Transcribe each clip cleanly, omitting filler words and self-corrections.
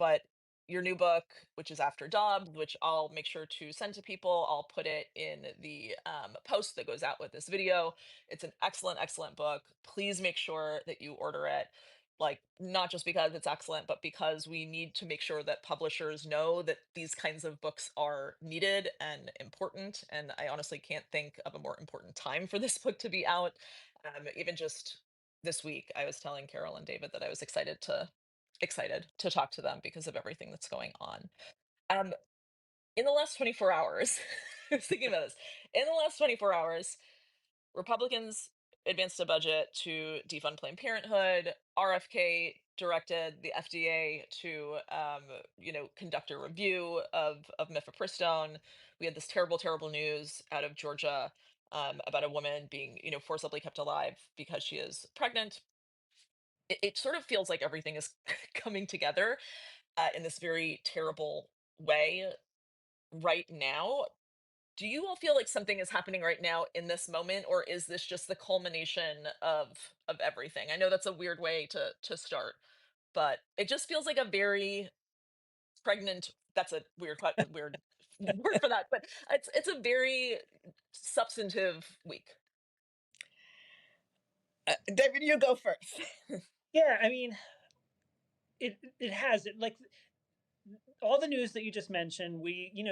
but your new book, which is After Dobbs, which I'll make sure to send to people, I'll put it in the post that goes out with this video. It's an excellent, excellent book. Please make sure that you order it. Like, not just because it's excellent, but because we need to make sure that publishers know that these kinds of books are needed and important. And I honestly can't think of a more important time for this book to be out. Even just this week, I was telling Carol and David that I was excited to talk to them because of everything that's going on. Um, in the last 24 hours, I was thinking about this. In the last 24 hours, Republicans advanced a budget to defund Planned Parenthood. RFK directed the FDA to, conduct a review of mifepristone. We had this terrible, terrible news out of Georgia about a woman being, forcibly kept alive because she is pregnant. It sort of feels like everything is coming together in this very terrible way right now. Do you all feel like something is happening right now in this moment, or is this just the culmination of everything? I know that's a weird way to start, but it just feels like a very pregnant. That's a weird word for that, but it's a very substantive week. David, you go first. Yeah, I mean, it has it like all the news that you just mentioned.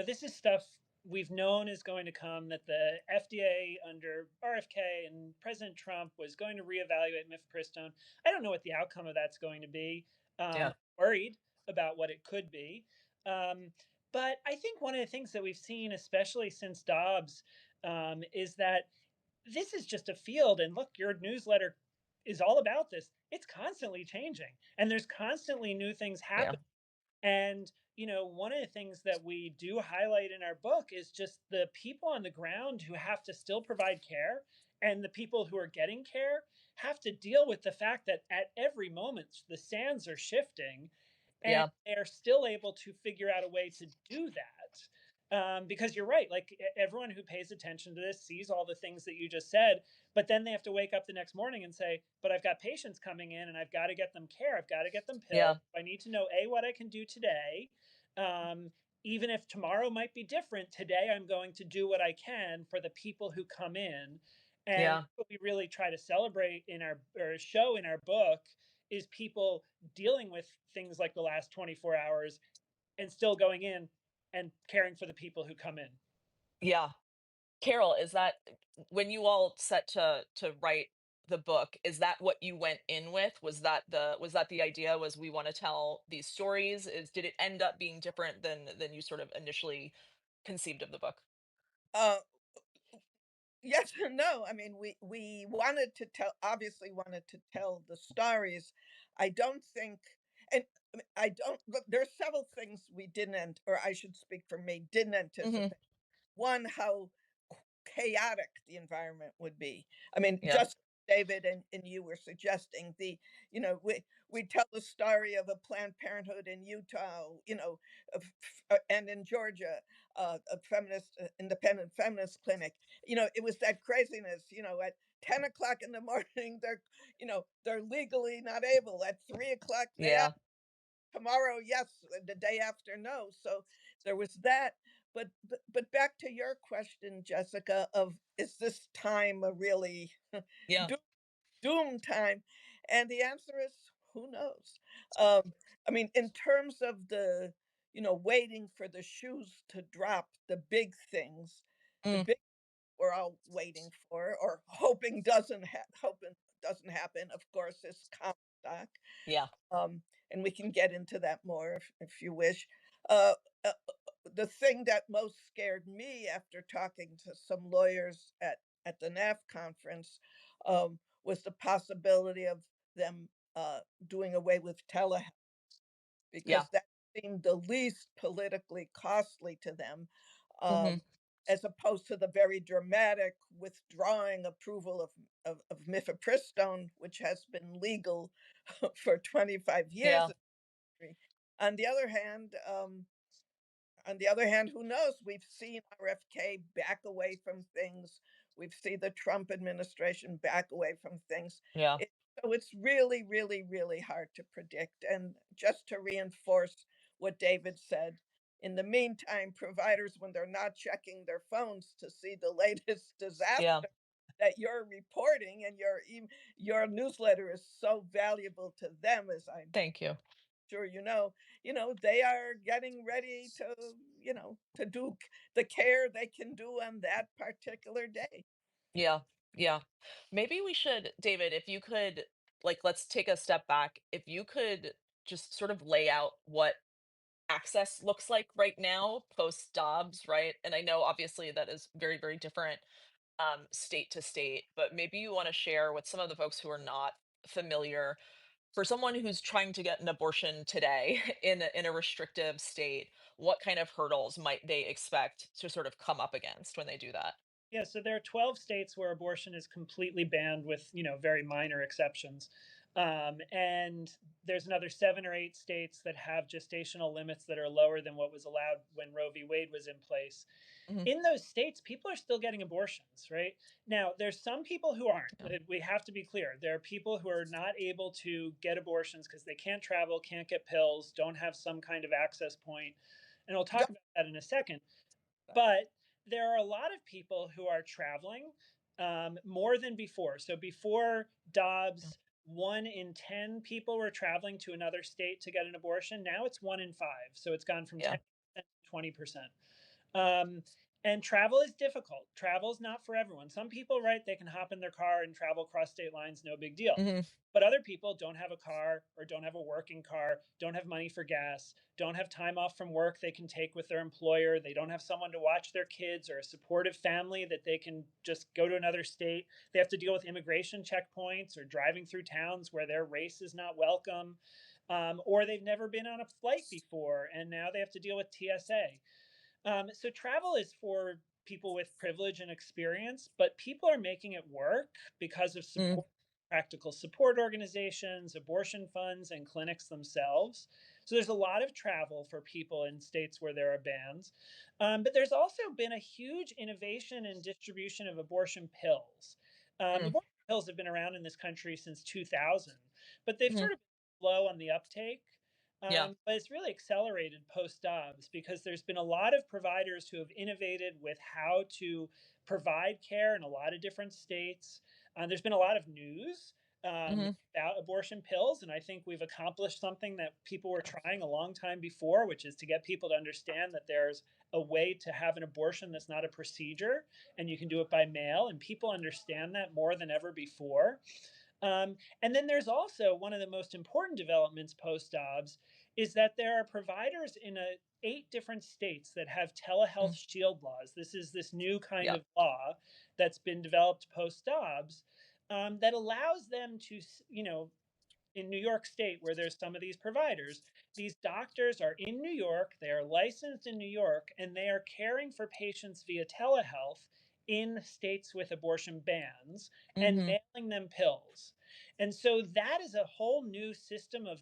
This is stuff we've known is going to come. That the FDA under RFK and President Trump was going to reevaluate mifepristone. I don't know what the outcome of that's going to be. Yeah, Worried about what it could be. Um, but I think one of the things that we've seen, especially since Dobbs, is that this is just a field. And look, your newsletter is all about this. It's constantly changing, and there's constantly new things yeah, happening. And, one of the things that we do highlight in our book is just the people on the ground who have to still provide care, and the people who are getting care have to deal with the fact that at every moment the sands are shifting, and yeah, they're still able to figure out a way to do that. Because you're right, like everyone who pays attention to this sees all the things that you just said, but then they have to wake up the next morning and say, but I've got patients coming in and I've got to get them care. I've got to get them pills. yeah, I need to know what I can do today. Um, Even if tomorrow might be different, today I'm going to do what I can for the people who come in. And yeah, what we really try to celebrate in our or show in our book is people dealing with things like the last 24 hours and still going in and caring for the people who come in. yeah. Carol, is that when you all set to write the book, is that what you went in with? Was that the idea, was we want to tell these stories? Did it end up being different than you sort of initially conceived of the book? Uh, yes and no. I mean, we wanted to tell, obviously wanted to tell the stories. I don't think, and I don't. Look, there are several things we didn't, or I should speak for me, didn't Hmm. anticipate. One, how chaotic the environment would be. I mean, Yeah, just David and you were suggesting we tell the story of a Planned Parenthood in Utah, and in Georgia, a independent feminist clinic. It was that craziness. At 10 o'clock in the morning, they're legally not able. At 3 o'clock, yeah, tomorrow, yes, the day after, no. So there was that. But back to your question, Jessica, of is this time a really yeah, doom, doom time? And the answer is who knows. Um, I mean, in terms of the waiting for the shoes to drop, the big things, the mm, big we're all waiting for or hoping doesn't happen. Of course, is Comstock, yeah, and we can get into that more if you wish. Uh, uh, the thing that most scared me after talking to some lawyers at the NAF conference was the possibility of them doing away with telehealth, yeah, because that seemed the least politically costly to them, hmm, um, as opposed to the very dramatic withdrawing approval of mifepristone, which has been legal for 25 years. yeah, On the other hand, who knows? We've seen RFK back away from things. We've seen the Trump administration back away from things. yeah, So it's really, really, really hard to predict. And just to reinforce what David said. In the meantime, providers, when they're not checking their phones to see the latest Yeah. disaster that you're reporting, and your newsletter is so valuable to them, as I'm Thank you. sure they are getting ready to, to do the care they can do on that particular day. Yeah. Yeah. Maybe we should, David, if you could, like, let's take a step back. If you could just sort of lay out what access looks like right now post Dobbs, right? And I know obviously that is very, very different state to state, but maybe you want to share with some of the folks who are not familiar, for someone who's trying to get an abortion today in a restrictive state, what kind of hurdles might they expect to sort of come up against when they do that? Yeah, so there are 12 states where abortion is completely banned with, very minor exceptions. And there's another 7 or 8 states that have gestational limits that are lower than what was allowed when Roe v. Wade was in place. Hmm. In those states, people are still getting abortions, right? Now, there's some people who aren't. Yeah. We have to be clear. There are people who are not able to get abortions because they can't travel, can't get pills, don't have some kind of access point. And I'll Go talk about that in a second. ahead. But there are a lot of people who are traveling more than before. So before Yeah. Dobbs, 1 in 10 people were traveling to another state to get an abortion. Now it's 1 in 5. So it's gone from Yeah. 10% to 20%. Um, and travel is difficult. Travel is not for everyone. Some people, right, they can hop in their car and travel across state lines, no big deal. Hmm. But other people don't have a car or don't have a working car, don't have money for gas, don't have time off from work they can take with their employer. They don't have someone to watch their kids or a supportive family that they can just go to another state. They have to deal with immigration checkpoints or driving through towns where their race is not welcome. Or they've never been on a flight before and now they have to deal with TSA. So travel is for people with privilege and experience, but people are making it work because of Mm. support, practical support organizations, abortion funds, and clinics themselves. So there's a lot of travel for people in states where there are bans. But there's also been a huge innovation in distribution of abortion pills. Mm. Abortion pills have been around in this country since 2000, but they've Hmm. sort of been slow on the uptake. Yeah. But it's really accelerated post Dobbs because there's been a lot of providers who have innovated with how to provide care in a lot of different states. There's been a lot of news Hmm. about abortion pills, and I think we've accomplished something that people were trying a long time before, which is to get people to understand that there's a way to have an abortion that's not a procedure and you can do it by mail, and people understand that more than ever before. And then there's also one of the most important developments post Dobbs is that there are providers in 8 different states that have telehealth Mm. shield laws. This is this new kind Yeah. of law that's been developed post Dobbs that allows them to, in New York State, where there's some of these doctors are in New York, they are licensed in New York, and they are caring for patients via telehealth in states with abortion bans and Hmm. mailing them pills. And so that is a whole new system of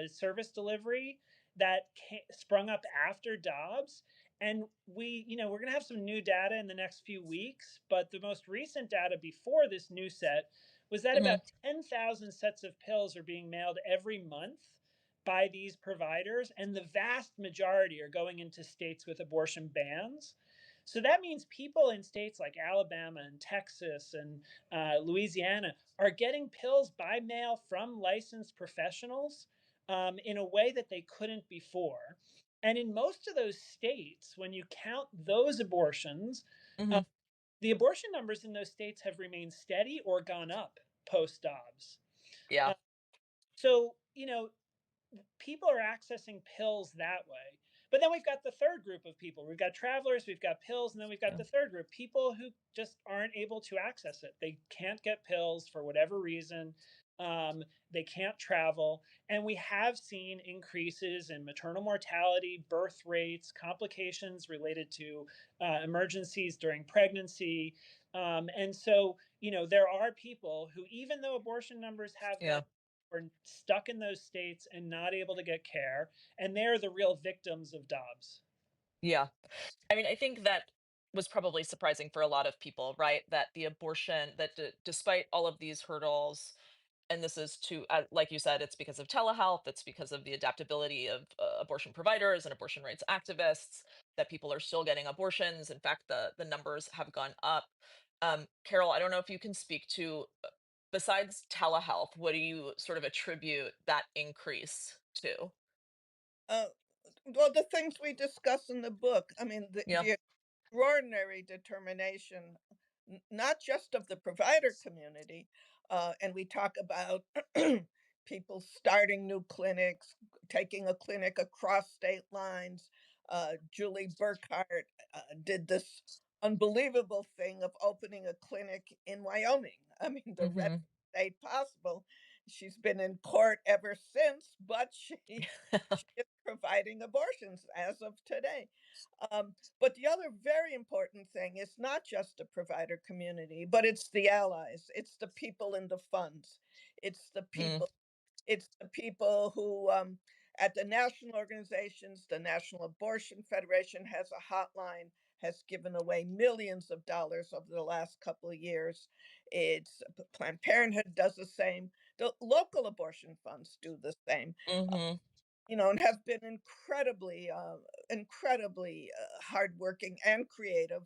service delivery that sprung up after Dobbs. And we're going to have some new data in the next few weeks, but the most recent data before this new set was that Hmm. about 10,000 sets of pills are being mailed every month by these providers, and the vast majority are going into states with abortion bans. So that means people in states like Alabama and Texas and Louisiana are getting pills by mail from licensed professionals in a way that they couldn't before. And in most of those states, when you count those abortions, uh, Hmm. the abortion numbers in those states have remained steady or gone up post Dobbs. Yeah. Uh, so, people are accessing pills that way. But then we've got the third group of people. We've got travelers, we've got pills, and then we've got Yeah. the third group, people who just aren't able to access it. They can't get pills for whatever reason. They can't travel. And we have seen increases in maternal mortality, birth rates, complications related to emergencies during pregnancy. And so, there are people who, even though abortion numbers have gone, Yeah. were stuck in those states and not able to get care, and they're the real victims of Dobbs. Yeah. I mean, I think that was probably surprising for a lot of people, right? That the abortion, that despite all of these hurdles, and this is to, like you said, it's because of telehealth, it's because of the adaptability of abortion providers and abortion rights activists that people are still getting abortions. In fact, the numbers have gone up. Carol, I don't know if you can speak to, besides telehealth, what do you sort of attribute that increase to? Uh, well, the things we discuss in the book, I mean, Yeah. the extraordinary determination, not just of the provider community, and we talk about people starting new clinics, taking a clinic across state lines. Julie Burkhart did this unbelievable thing of opening a clinic in Wyoming. I mean, the red Hmm. state possible. She's been in court ever since, but she is providing abortions as of today. But the other very important thing is not just the provider community, but it's the allies, it's the people in the funds, it's the Mm, people, it's the people who, at the national organizations, the National Abortion Federation has a hotline, has given away millions of dollars over the last couple of years. It's Planned Parenthood does the same. The local abortion funds do the same, mhm. and have been incredibly hardworking and creative.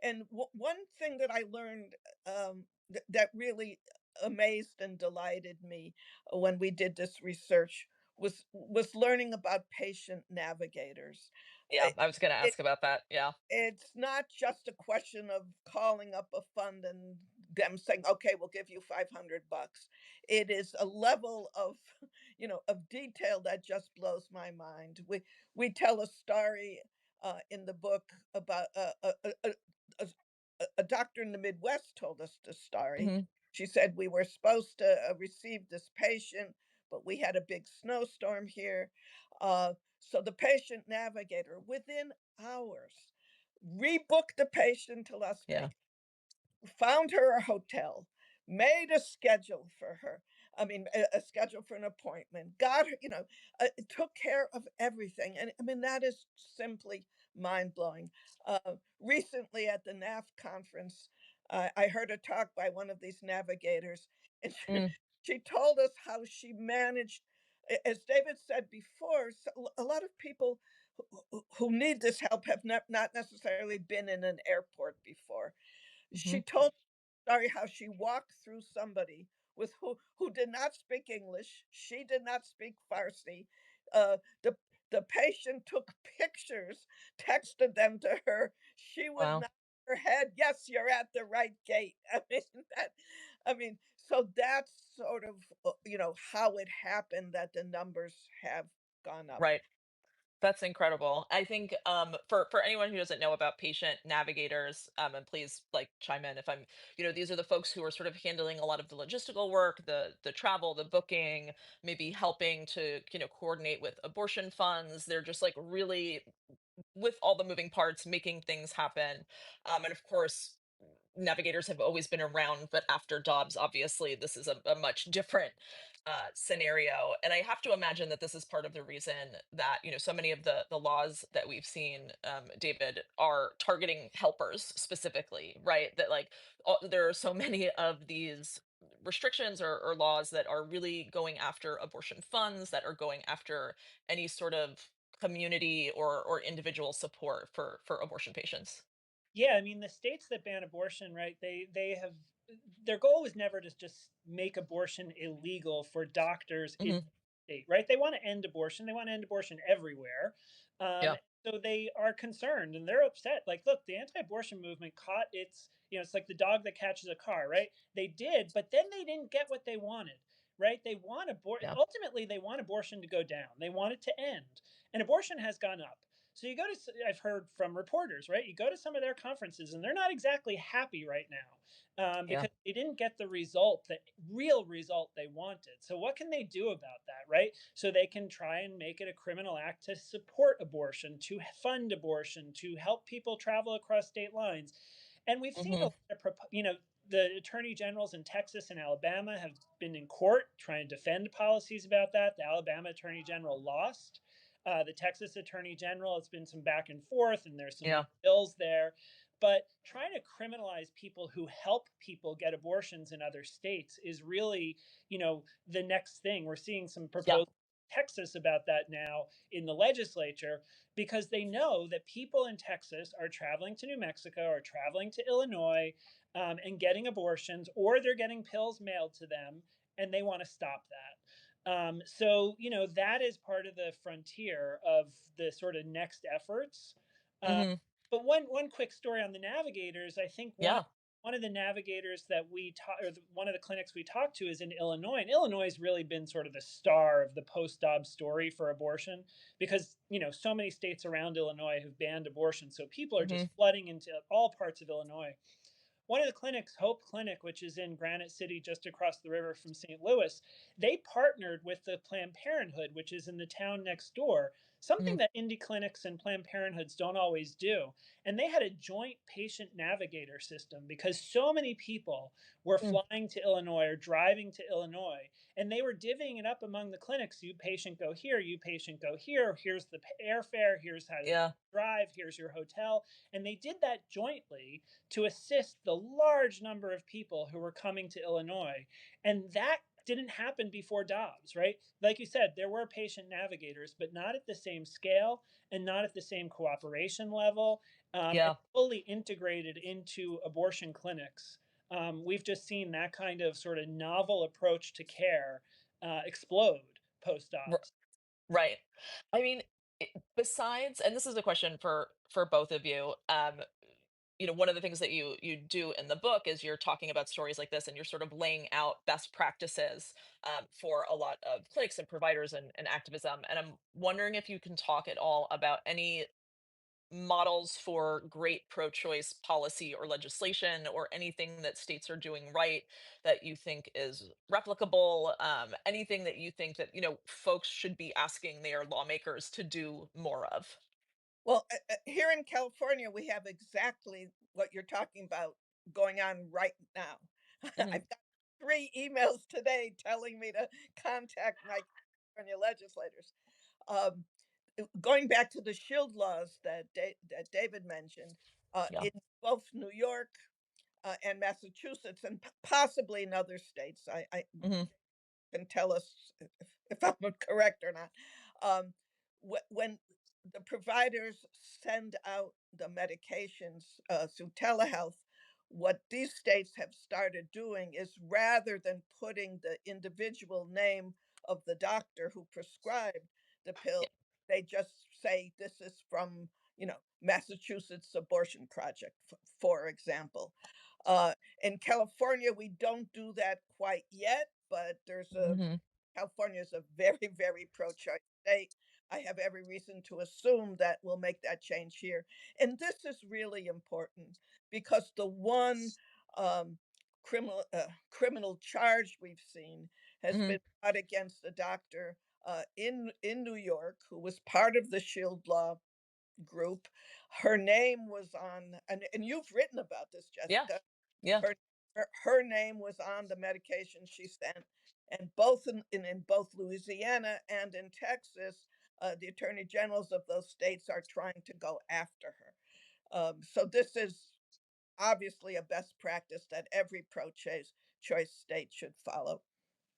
And one thing that I learned, that really amazed and delighted me when we did this research was learning about patient navigators. Yeah, It, I was gonna it ask about that. Yeah. it's not just a question of calling up a fund and them saying, "Okay, we'll give you 500 bucks." It is a level of, of detail that just blows my mind. We tell a story in the book about a, a doctor in the Midwest told us the story. Mhm. She said we were supposed to receive this patient, but we had a big snowstorm here. So the patient navigator, within hours, rebooked the patient to Las Yeah. Vegas, found her a hotel, made a schedule for her. I mean, a schedule for an appointment, got her, took care of everything. And I mean, that is simply mind blowing. Recently at the NAF conference, I heard a talk by one of these navigators, and Mm, she told us how she managed. As David said before, a lot of people who need this help have not necessarily been in an airport before. mhm. She told the story how she walked through somebody with who did not speak English. She did not speak Farsi. The patient took pictures, texted them to her. She would Wow. nod her head, "Yes, you're at the right gate." I mean that. I mean, so that's sort of how it happened that the numbers have gone up. Right. That's incredible. I think, for anyone who doesn't know about patient navigators, and please like chime in if I'm, these are the folks who are sort of handling a lot of the logistical work, the travel, the booking, maybe helping to, coordinate with abortion funds. They're just like really with all the moving parts, making things happen. And of course, navigators have always been around, but after Dobbs, obviously, this is a much different scenario. And I have to imagine that this is part of the reason that so many of the laws that we've seen, David, are targeting helpers specifically, right? That like there are so many of these restrictions or laws that are really going after abortion funds, that are going after any sort of community or individual support for abortion patients. Yeah, I mean the states that ban abortion, right? They have their goal was never to just make abortion illegal for doctors in Hmm. the state, right? They want to end abortion. They want to end abortion everywhere. Um, Yeah. so they are concerned and they're upset. Like, look, the anti-abortion movement caught its, it's like the dog that catches a car, right? They did, but then they didn't get what they wanted, right? They want abortion. Yeah. Ultimately, they want abortion to go down. They want it to end, and abortion has gone up. So you go to, I've heard from reporters, right? You go to some of their conferences and they're not exactly happy right now, Yeah. because they didn't get the result, that real result they wanted. So what can they do about that, right? So they can try and make it a criminal act to support abortion, to fund abortion, to help people travel across state lines. And we've seen a Hmm. lot of, the attorney generals in Texas and Alabama have been in court trying to defend policies about that. The Alabama attorney general lost. The Texas Attorney General, it's been some back and forth, and there's some new Yeah. bills there. But trying to criminalize people who help people get abortions in other states is really, the next thing. We're seeing some Yeah. proposals in Texas about that now in the legislature, because they know that people in Texas are traveling to New Mexico or traveling to Illinois, and getting abortions, or they're getting pills mailed to them, and they want to stop that. So, that is part of the frontier of the sort of next efforts. Uh, Hmm. but one quick story on the navigators. I think Yeah. one of the navigators that we talk, or one of the clinics we talked to, is in Illinois, and Illinois has really been sort of the star of the post-Dobbs story for abortion, because so many states around Illinois have banned abortion, so people are Hmm. just flooding into all parts of Illinois. One of the clinics, Hope Clinic, which is in Granite City, just across the river from St. Louis, they partnered with the Planned Parenthood, which is in the town next door, something Hmm. that indie clinics and Planned Parenthoods don't always do. And they had a joint patient navigator system, because so many people were flying to Illinois or driving to Illinois, and they were divvying it up among the clinics. You patient go here, you patient go here, here's the airfare, here's how to Yeah. drive, here's your hotel. And they did that jointly to assist the large number of people who were coming to Illinois. And that didn't happen before Dobbs, right? Like you said, there were patient navigators, but not at the same scale and not at the same cooperation level, and Yeah. fully integrated into abortion clinics. We've just seen that kind of sort of novel approach to care explode post R- Dobbs. right. I mean, besides, and this is a question for both of you. One of the things that you do in the book is you're talking about stories like this, and you're sort of laying out best practices for a lot of clinics and providers and activism. And I'm wondering if you can talk at all about any models for great pro-choice policy or legislation, or anything that states are doing right that you think is replicable, anything that you think that folks should be asking their lawmakers to do more of. Well, here in California, we have exactly what you're talking about going on right now. Hmm. I've got 3 emails today telling me to contact my California legislators. Um, Going back to the shield laws that David mentioned, Yeah. in both New York, and Massachusetts, and possibly in other states, I Hmm. can tell us if I'm correct or not. Um, when the providers send out the medications through telehealth, what these states have started doing is, rather than putting the individual name of the doctor who prescribed the pill, Yeah. they just say this is from, Massachusetts Abortion Project, for example. In California, we don't do that quite yet, but Hmm. California is a very, very pro-choice state. I have every reason to assume that we'll make that change here. And this is really important, because the one um, criminal charge we've seen has Hmm. been brought against a doctor in New York, who was part of the Shield Law group. Her name was on, and you've written about this, Yeah. Jessica. Yeah. Her name was on the medication she sent, and both in both Louisiana and in Texas, the attorney generals of those states are trying to go after her. So this is obviously a best practice that every pro-choice state should follow.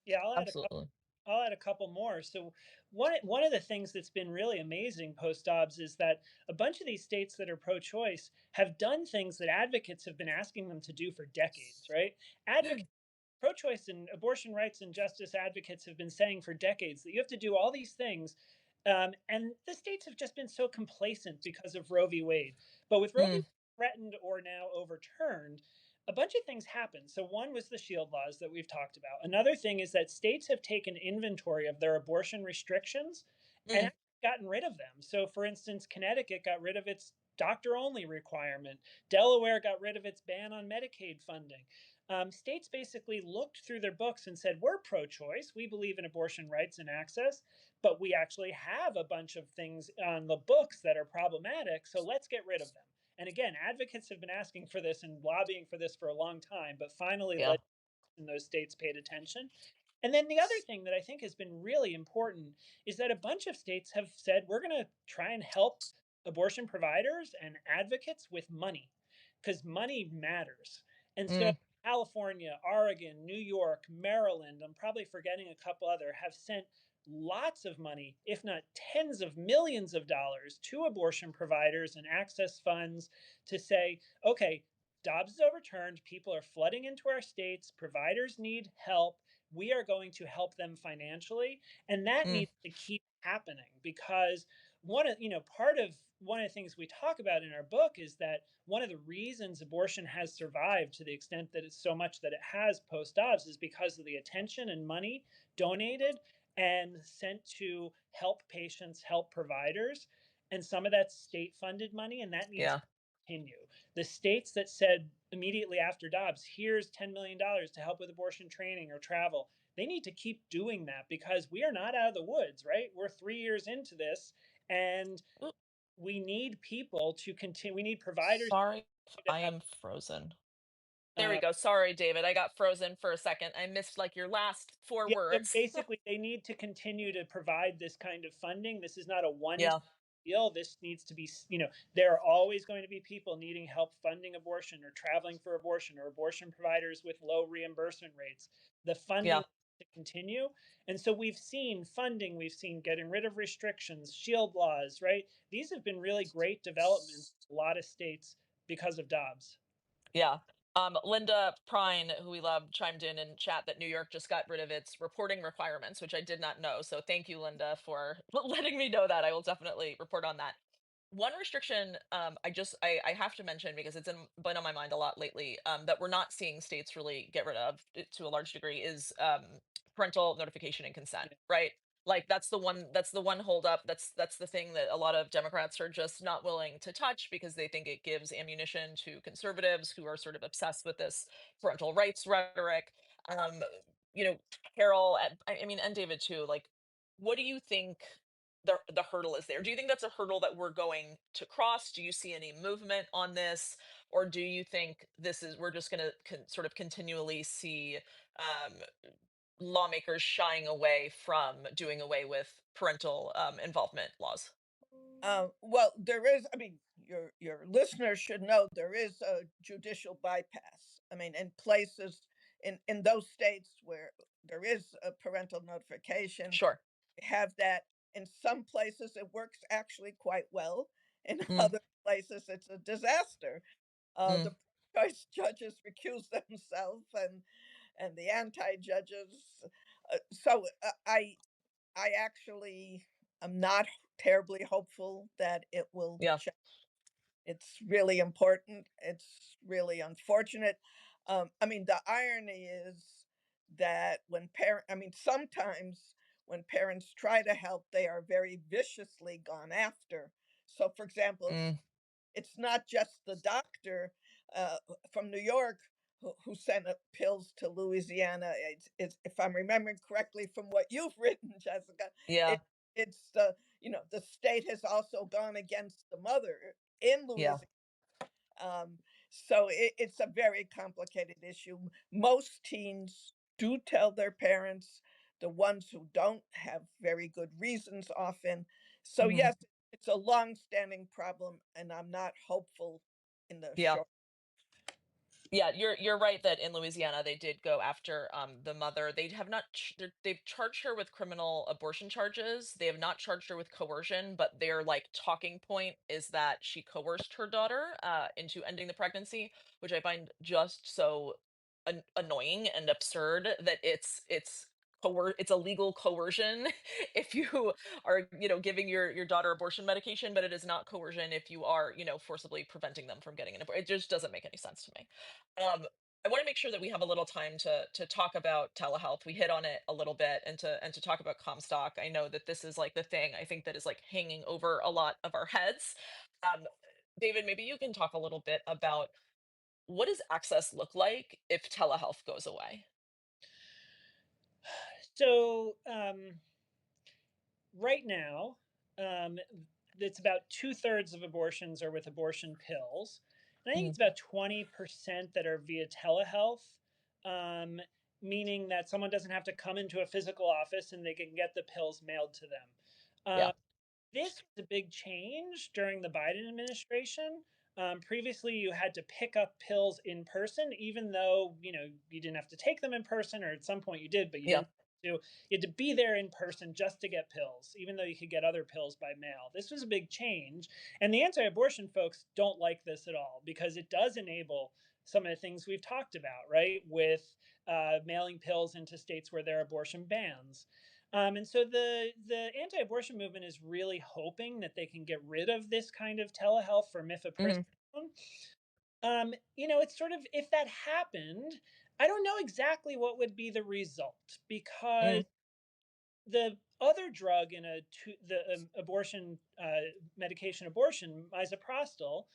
Yeah, Absolutely. I'll add a couple more. So one of the things that's been really amazing post Dobbs is that a bunch of these states that are pro-choice have done things that advocates have been asking them to do for decades, right? Advocates, pro-choice and abortion rights and justice advocates have been saying for decades that you have to do all these things. And the states have just been so complacent because of Roe v. Wade. But with Roe v. Mm. threatened or now overturned, a bunch of things happened. So one was the shield laws that we've talked about. Another thing is that states have taken inventory of their abortion restrictions and Mm. actually gotten rid of them. So for instance, Connecticut got rid of its doctor only requirement. Delaware got rid of its ban on Medicaid funding. States basically looked through their books and said, we're pro choice. We believe in abortion rights and access, but we actually have a bunch of things on the books that are problematic. So let's get rid of them. And again, advocates have been asking for this and lobbying for this for a long time, but finally, Yeah. legislators in those states paid attention. And then the other thing that I think has been really important is that a bunch of states have said, we're going to try and help abortion providers and advocates with money. because money matters. And so Mm, California, Oregon, New York, Maryland, I'm probably forgetting a couple other, have sent lots of money, if not tens of millions of dollars, to abortion providers and access funds to say, okay, Dobbs is overturned. People are flooding into our states. Providers need help. We are going to help them financially. And that mm, needs to keep happening because part of one of the things we talk about in our book is that one of the reasons abortion has survived to the extent that it's so much that it has post Dobbs is because of the attention and money donated and sent to help patients, help providers. And some of that's state funded money, and that needs to yeah. continue. The states that said immediately after Dobbs, here's $10 million to help with abortion training or travel, they need to keep doing that because we are not out of the woods, right? We're 3 years into this, and Oop, we need people to continue. We need providers sorry, to I have. am frozen. There we Uh, go. Sorry, David. I got frozen for a second. I missed like your last four Yeah, so words. basically, they need to continue to provide this kind of funding. This is not a one Yeah, deal. This needs to be, there are always going to be people needing help funding abortion or traveling for abortion or abortion providers with low reimbursement rates. The funding yeah. needs to continue. And so we've seen funding, we've seen getting rid of restrictions, shield laws, right? These have been really great developments in a lot of states because of Dobbs. Yeah. Linda Prine, who we love, chimed in chat that New York just got rid of its reporting requirements, which I did not know. So thank you, Linda, for letting me know that. I will definitely report on that. One restriction I have to mention because been on my mind a lot lately, that we're not seeing states really get rid of to a large degree is parental notification and consent, Yeah. right? Like that's the one holdup. That's the thing that a lot of Democrats are just not willing to touch because they think it gives ammunition to conservatives who are sort of obsessed with this parental rights rhetoric. Um, you know, Carol, I mean, and David too. Like, what do you think the hurdle is there? Do you think that's a hurdle that we're going to cross? Do you see any movement on this, or do you think we're just going to sort of continually see um, lawmakers shying away from doing away with parental involvement laws? Well, there is. I mean, your listeners should know there is a judicial bypass. I mean, in places in those states where there is a parental notification, Sure. they have that. In some places, it works actually quite well. In Mm, other places, it's a disaster. mm, The choice judges recuse themselves, and the anti judges. I actually am not terribly hopeful that it will yeah. change. It's really important. It's really unfortunate. I mean, the irony is that sometimes when parents try to help, they are very viciously gone after. So, for example, Mm, it's not just the doctor uh, from New York who sent pills to Louisiana. If I'm remembering correctly from what you've written, Jessica, it, yeah. it's the state has also gone against the mother in Yeah. Louisiana. Um, so it's a very complicated issue. Most teens do tell their parents. The ones who don't have very good reasons often. So Mhm. yes, it's a long-standing problem, and I'm not hopeful in the Yeah. short. Yeah, you're right that in Louisiana they did go after the mother. They have not they've charged her with criminal abortion charges. They have not charged her with coercion, but their like talking point is that she coerced her daughter into ending the pregnancy, which I find just so annoying and absurd that it's a legal coercion if you are giving your daughter abortion medication, but it is not coercion if you are forcibly preventing them from getting an abortion. It just doesn't make any sense to me. um, I want to make sure that we have a little time to talk about telehealth. We hit on it a little bit, and to talk about Comstock. I know that this is like the thing I think that is like hanging over a lot of our heads. Um, David, maybe you can talk a little bit about what does access look like if telehealth goes away? So, right now, um, it's about two-thirds of abortions are with abortion pills. And I think Mm, it's about 20% that are via telehealth, um, meaning that someone doesn't have to come into a physical office and they can get the pills mailed to them. yeah. This was a big change during the Biden administration. Previously, you had to pick up pills in person, even though you didn't have to take them in person, or at some point you did, but you Yeah. didn't have to. You had to be there in person just to get pills, even though you could get other pills by mail. This was a big change, and the anti-abortion folks don't like this at all because it does enable some of the things we've talked about, right? With mailing pills into states where there are abortion bans. And so the anti-abortion movement is really hoping that they can get rid of this kind of telehealth for Mhm. mifepristone. It's sort of, if that happened, I don't know exactly what would be the result because Mhm. the other drug in the abortion medication abortion, misoprostol,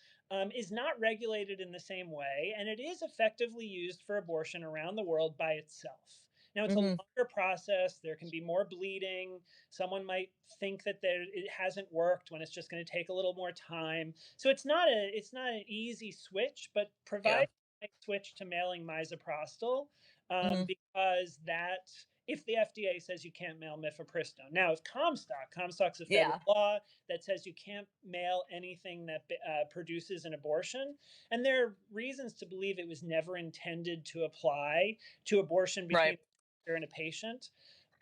is not regulated in the same way, and it is effectively used for abortion around the world by itself. Now, it's a Mhm. longer process. There can be more bleeding. Someone might think that it hasn't worked when it's just going to take a little more time. So it's not an easy switch, but Yeah. provide a switch to mailing misoprostol, Mhm. because that if the FDA says you can't mail mifepristone. Now, if Comstock's a federal Yeah. law that says you can't mail anything that produces an abortion, and there are reasons to believe it was never intended to apply to abortion between Right. a doctor and a patient,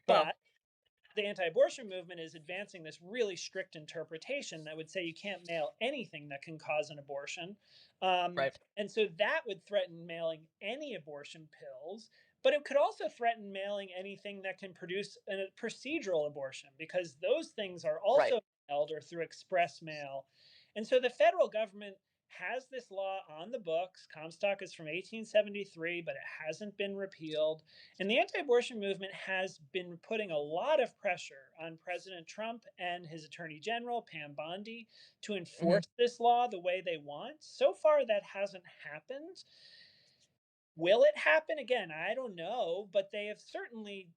Well. but the anti-abortion movement is advancing this really strict interpretation that would say you can't mail anything that can cause an abortion. Right. And so that would threaten mailing any abortion pills, but it could also threaten mailing anything that can produce a procedural abortion, because those things are Right. also mailed or through express mail. And so the federal government has this law on the books. Comstock is from 1873, but it hasn't been repealed. And the anti abortion movement has been putting a lot of pressure on President Trump and his attorney general, Pam Bondi, to Mhm. enforce this law the way they want. So far, that hasn't happened. Will it happen again? I don't know, but they have certainly,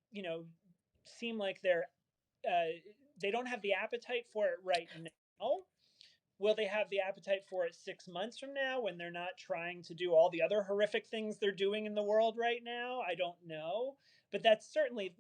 seem like uh, they don't have the appetite for it right now. Will they have the appetite for it 6 months from now when they're not trying to do all the other horrific things they're doing in the world right now? I don't know. But that's certainly,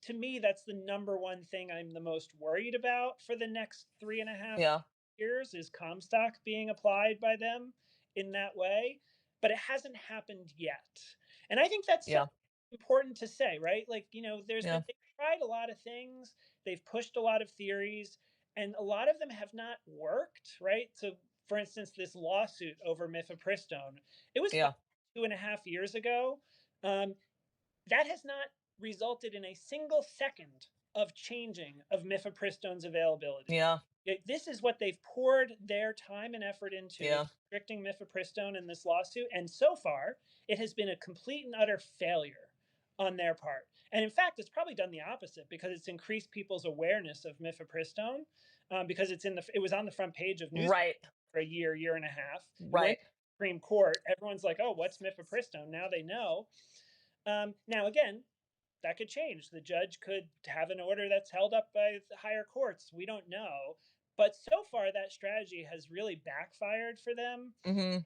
to me, that's the number one thing I'm the most worried about for the next 3.5 Yeah. years is Comstock being applied by them in that way. But it hasn't happened yet. And I think that's Yeah. important to say, right? Like, Yeah. they've tried a lot of things, they've pushed a lot of theories, and a lot of them have not worked, right? So, for instance, this lawsuit over mifepristone, it was filed Yeah. 2.5 years ago. Um, that has not resulted in a single second of changing of mifepristone's availability. Yeah. This is what they've poured their time and effort into, is Yeah. restricting mifepristone in this lawsuit, and so far it has been a complete and utter failure on their part. And in fact, it's probably done the opposite because it's increased people's awareness of mifepristone, because it was on the front page of newspapers Right. for a year and a half. It went Right. to the Supreme Court. Everyone's like, "Oh, what's mifepristone?" Now they know. Now, again, that could change. The judge could have an order that's held up by the higher courts. We don't know. But so far, that strategy has really backfired for them. Mhm.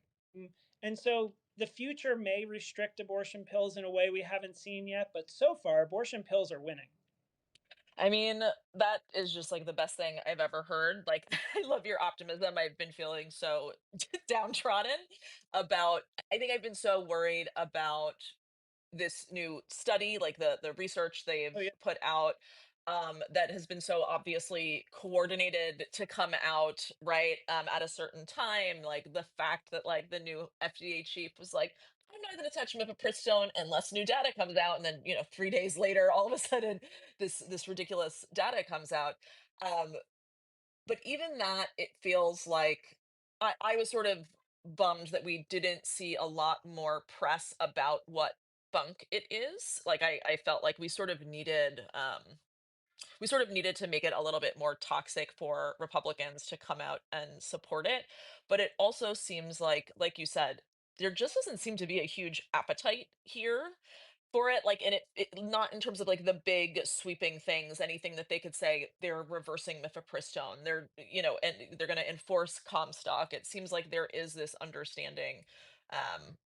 And so the future may restrict abortion pills in a way we haven't seen yet. But so far, abortion pills are winning. I mean, that is just like the best thing I've ever heard. Like, I love your optimism. I've been feeling so downtrodden about, I think I've been so worried about this new study, like the research Oh, they've yeah. put out, that has been so obviously coordinated to come out right, at a certain time. Like the fact that like the new FDA chief was like, "I'm not going to touch mifepristone unless new data comes out," and then 3 days later, all of a sudden, this ridiculous data comes out. Um, but even that, it feels like I was sort of bummed that we didn't see a lot more press about what bunk it is. Like I felt like we sort of needed to make it a little bit more toxic for Republicans to come out and support it. But it also seems like you said, there just doesn't seem to be a huge appetite here for it, like, and it not in terms of, like, the big sweeping things, anything that they could say they're reversing mifepristone, and they're gonna enforce Comstock. It seems like there is this understanding, um,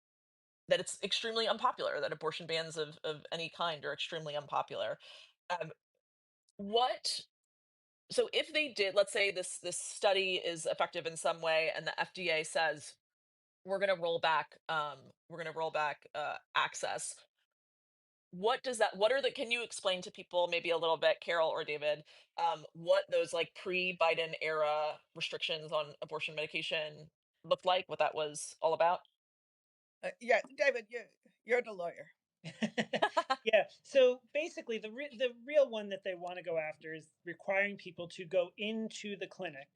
that it's extremely unpopular, that abortion bans of any kind are extremely unpopular. Um, what So if they did, let's say this study is effective in some way, and the FDA says we're going to roll back access. What does that? What are the? Can you explain to people maybe a little bit, Carol or David, what those like pre-Biden era restrictions on abortion medication looked like? What that was all about? Yeah, David, you're the lawyer. Yeah. So basically, the real one that they want to go after is requiring people to go into the clinic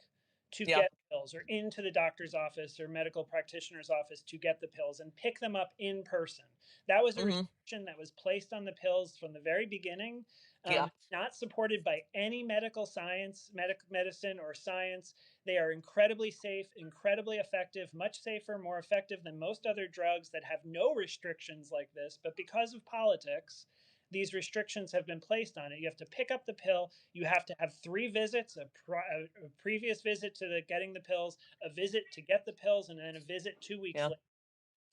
to Yeah. get pills, or into the doctor's office or medical practitioner's office to get the pills and pick them up in person. That was a Hmm. restriction that was placed on the pills from the very beginning. Yeah. Not supported by any medical science, medicine, or science. They are incredibly safe, incredibly effective, much safer, more effective than most other drugs that have no restrictions like this. But because of politics, these restrictions have been placed on it. You have to pick up the pill. You have to have 3 visits: a previous visit to getting the pills, a visit to get the pills, and then a visit 2 weeks Yeah. later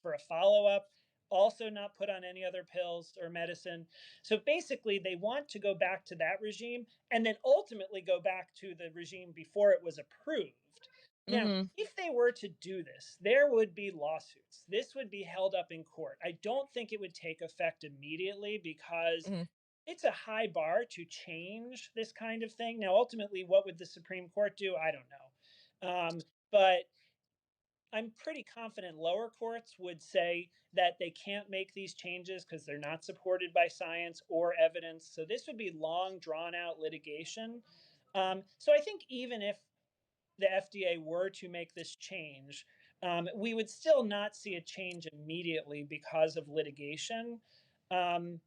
for a follow up. Also, not put on any other pills or medicine. So basically, they want to go back to that regime and then ultimately go back to the regime before it was approved. Now, Hmm. if they were to do this, there would be lawsuits. This would be held up in court. I don't think it would take effect immediately because Hmm. it's a high bar to change this kind of thing. Now, ultimately, what would the Supreme Court do? I don't know. But I'm pretty confident lower courts would say that they can't make these changes because they're not supported by science or evidence. So this would be long, drawn out litigation. So I think even if the FDA were to make this change, we would still not see a change immediately because of litigation. Um,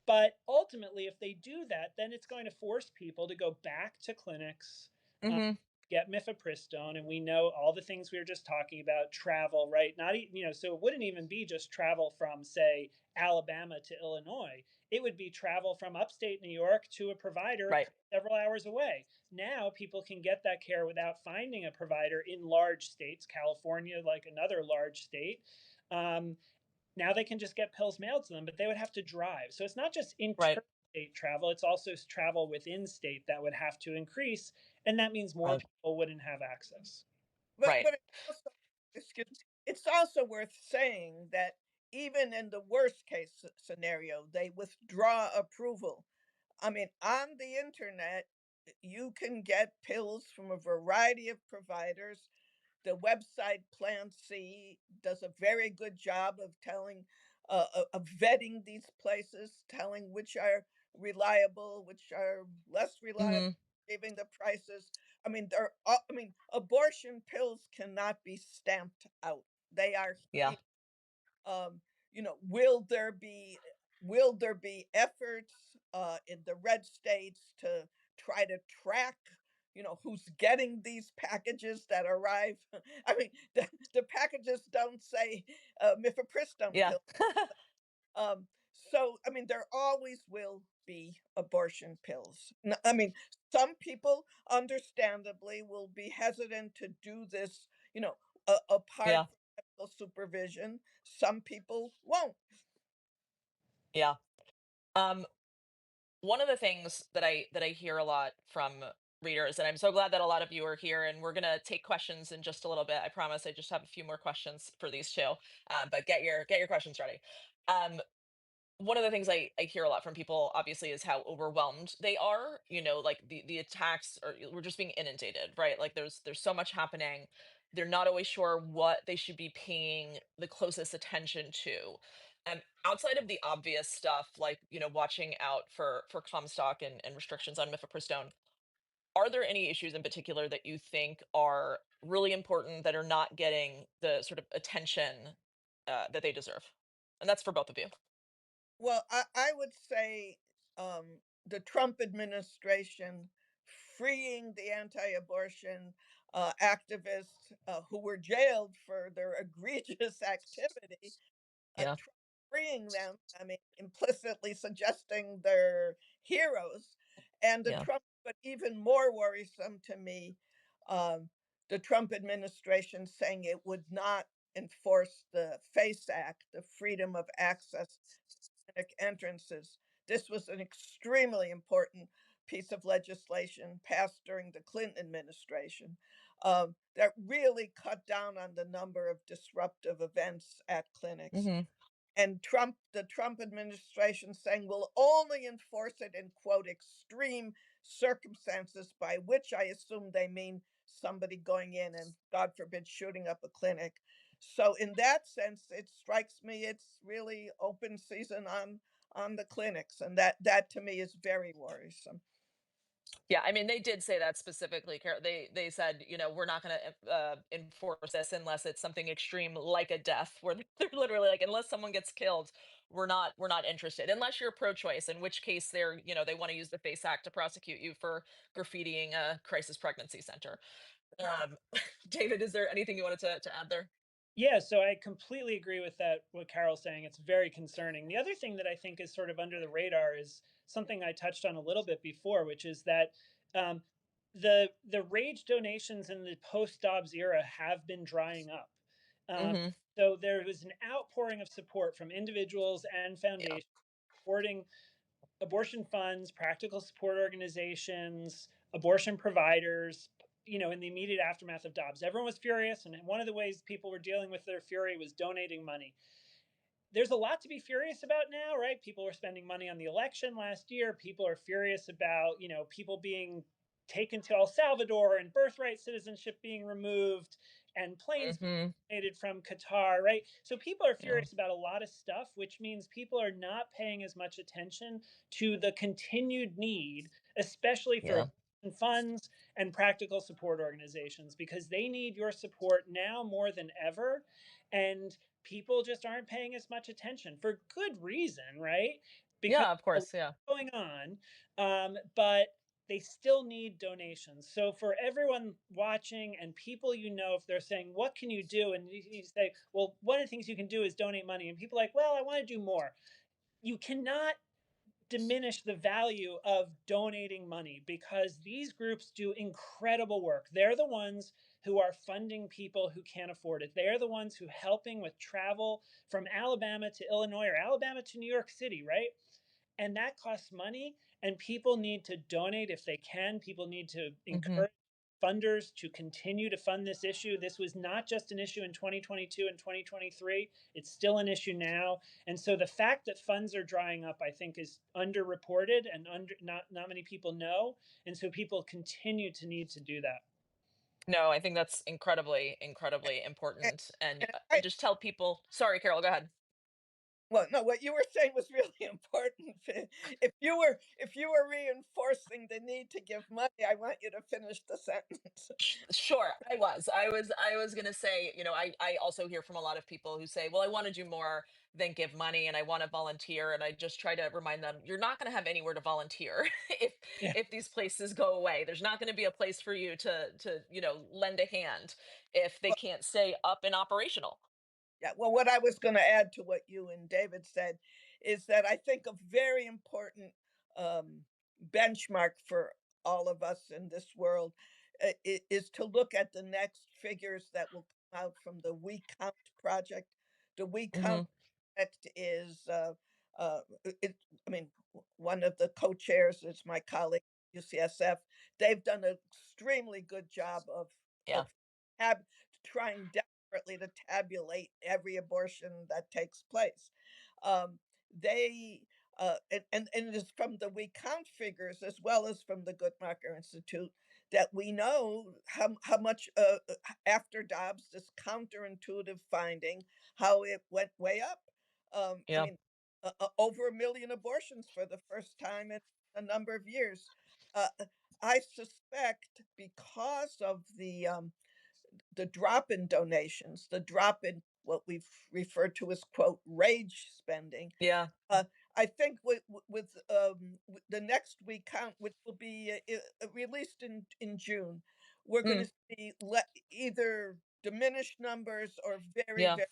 but ultimately, if they do that, then it's going to force people to go back to clinics, uh, Hmm. get mifepristone, and we know all the things we were just talking about. Travel, right? Not so it wouldn't even be just travel from, say, Alabama to Illinois. It would be travel from upstate New York to a provider Right. several hours away. Now people can get that care without finding a provider in large states. California, like another large state. Um, Now they can just get pills mailed to them, but they would have to drive. So it's not just Right. interstate travel, it's also travel within state that would have to increase. And that means more Right. people wouldn't have access. Right. But it's also, excuse me, it's also worth saying that even in the worst case scenario, they withdraw approval. I mean, on the internet, you can get pills from a variety of providers. The website Plan C does a very good job of telling, of vetting these places, telling which are reliable, which are less reliable, Hmm. giving the prices. I mean, I mean, abortion pills cannot be stamped out. They are Yeah. here. um, will there be efforts in the red states to try to track who's getting these packages that arrive? I mean, the packages don't say mifepristone Yeah. pill. So I mean, there always will be abortion pills. I mean, some people understandably will be hesitant to do this, apart Yeah. from medical supervision. Some people won't. Yeah. Um, One of the things that I hear a lot from readers, and I'm so glad that a lot of you are here, and we're gonna take questions in just a little bit. I promise. I just have a few more questions for these two, but get your questions ready. Um, One of the things I hear a lot from people, obviously, is how overwhelmed they are. Like the attacks, or we're just being inundated, right? Like there's so much happening. They're not always sure what they should be paying the closest attention to. Outside of the obvious stuff, like watching out for Comstock and restrictions on mifepristone, are there any issues in particular that you think are really important that are not getting the sort of attention that they deserve? And that's for both of you. Well, I would say the Trump administration freeing the anti-abortion activists who were jailed for their egregious activity, Yeah. Trump freeing them, I mean, implicitly suggesting they're heroes. And Yeah. but even more worrisome to me, um, the Trump administration saying it would not enforce the FACE Act, the Freedom of Access to Clinic Entrances. This was an extremely important piece of legislation passed during the Clinton administration that really cut down on the number of disruptive events at clinics. Hmm. And the Trump administration saying will only enforce it in quote extreme circumstances, by which I assume they mean somebody going in and God forbid shooting up a clinic. So in that sense, it strikes me it's really open season on the clinics, and that to me is very worrisome. Yeah, I mean, they did say that specifically. They said, we're not going to enforce this unless it's something extreme like a death, where they're literally like, unless someone gets killed, we're not interested. Unless you're pro-choice, in which case they want to use the FACE Act to prosecute you for graffitiing a crisis pregnancy center. Um, David, is there anything you wanted to add there? Yeah, so I completely agree with that, what Carol's saying. It's very concerning. The other thing that I think is sort of under the radar is something I touched on a little bit before, which is that um, the rage donations in the post-Dobbs era have been drying up. Um, Hmm. so there was an outpouring of support from individuals and Yeah. foundations supporting abortion funds, practical support organizations, abortion providers, in the immediate aftermath of Dobbs. Everyone was furious, and one of the ways people were dealing with their fury was donating money. There's a lot to be furious about now, right? People were spending money on the election last year. People are furious about, people being taken to El Salvador and birthright citizenship being removed and planes being Hmm. donated from Qatar, right? So people are Yeah. furious about a lot of stuff, which means people are not paying as much attention to the continued need, especially for Yeah. abortion funds and practical support organizations, because they need your support now more than ever. And people just aren't paying as much attention for good reason, right? Because Yeah, of a lot course. Yeah. going on, but they still need donations. So for everyone watching and people, if they're saying, "What can you do?" and you say, "Well, one of the things you can do is donate money," and people are like, "Well, I want to do more." You cannot diminish the value of donating money, because these groups do incredible work. They're the ones who are funding people who can't afford it. They're the ones who helping with travel from Alabama to Illinois or Alabama to New York City, right? And that costs money, and people need to donate if they can. People need to Hmm. encourage funders to continue to fund this issue. This was not just an issue in 2022 and 2023, it's still an issue now. And so the fact that funds are drying up, I think, is underreported and not many people know. And so people continue to need to do that. No, I think that's incredibly, incredibly And, important. And and I just tell people, sorry, Carol, go ahead. well, no, what you were saying was really important. If you were reinforcing the need to give money, I want you to finish the sentence. Sure, I was gonna say, I also hear from a lot of people who say, well, I want to do more than give money and I want to volunteer. And I just try to remind them, you're not gonna have anywhere to volunteer if Yeah. if these places go away. There's not gonna be a place for you to lend a hand if they Well, can't stay up and operational. yeah, well, what I was going to add to what you and David said is that I think a very important um, benchmark for all of us in this world is to look at the next figures that will come out from the We Count project. The We Count Hmm. project is, I mean, one of the co-chairs is my colleague UCSF. They've done an extremely good job Yeah. of tab- trying desperately to tabulate every abortion that takes place. Um, they and it is from the We Count figures as well as from the Guttmacher Institute that we know how much after Dobbs, this counterintuitive finding, how it went way up. I Yeah. mean, over 1 million abortions for the first time in a number of years. Uh, I suspect because of the drop in donations, the drop in what we've referred to as quote rage spending. Yeah. Uh, I think with the next We Count, which will be released in June, we're going Mm. to see either diminished numbers or very Yeah. very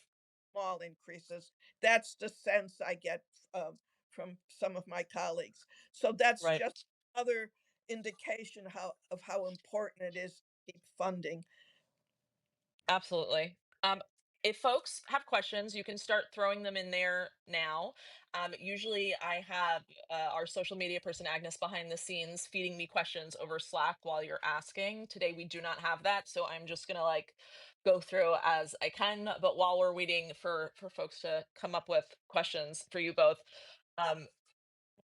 small increases. That's the sense I get from some of my colleagues. So that's Right. just another indication how important it is to keep funding. Absolutely. if folks have questions, you can start throwing them in there now. Usually, I have our social media person, Agnes, behind the scenes feeding me questions over Slack while you're asking. Today, we do not have that. So I'm just going to like go through as I can. But while we're waiting for folks to come up with questions for you both, um,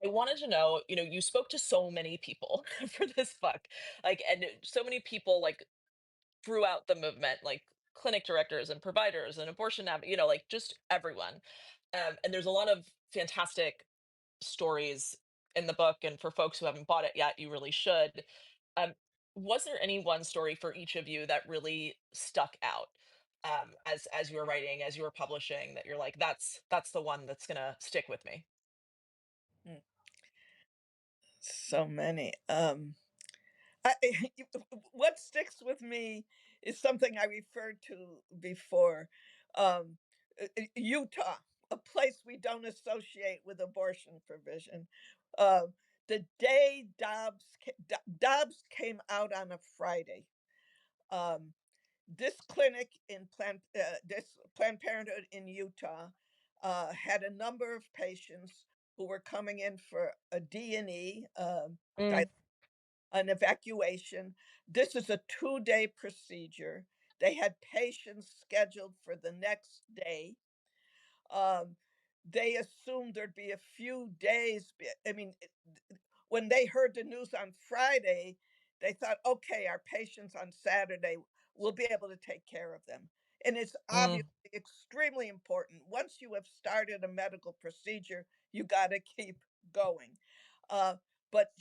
I wanted to know, you spoke to so many people for this book, like, and so many people, like, throughout the movement, like clinic directors and providers and like just everyone. And there's a lot of fantastic stories in the book. And for folks who haven't bought it yet, you really should. Um, was there any one story for each of you that really stuck out as you were writing, as you were publishing, that you're like, that's the one that's gonna stick with me? Mm, so many. I, what sticks with me is something I referred to before. Um, Utah, a place we don't associate with abortion provision. Uh, the day Dobbs came out on a Friday. Um, this Planned Parenthood in Utah had a number of patients who were coming in for a D&E, Mm, an evacuation. This is a 2-day procedure. They had patients scheduled for the next day. Um, they assumed there'd be a few days. I mean, when they heard the news on Friday, they thought, okay, our patients on Saturday, we'll be able to take care of them. And it's obviously mm, extremely important. Once you have started a medical procedure, you got to keep going. But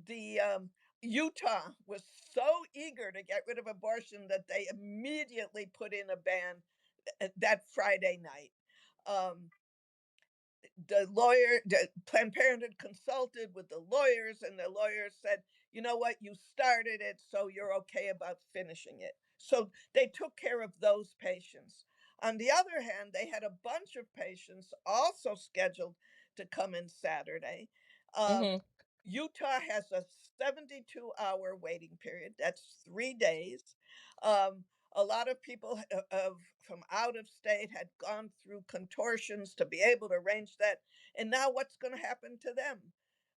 the Utah was so eager to get rid of abortion that they immediately put in a ban that Friday night. Um, the Planned Parenthood consulted with the lawyers, and the lawyers said, you know what, you started it, so you're okay about finishing it. So they took care of those patients. On the other hand, they had a bunch of patients also scheduled to come in Saturday. Um, hmm. Utah has a 72-hour waiting period. That's 3 days. Um, a lot of people from out of state had gone through contortions to be able to arrange that. And now what's going to happen to them?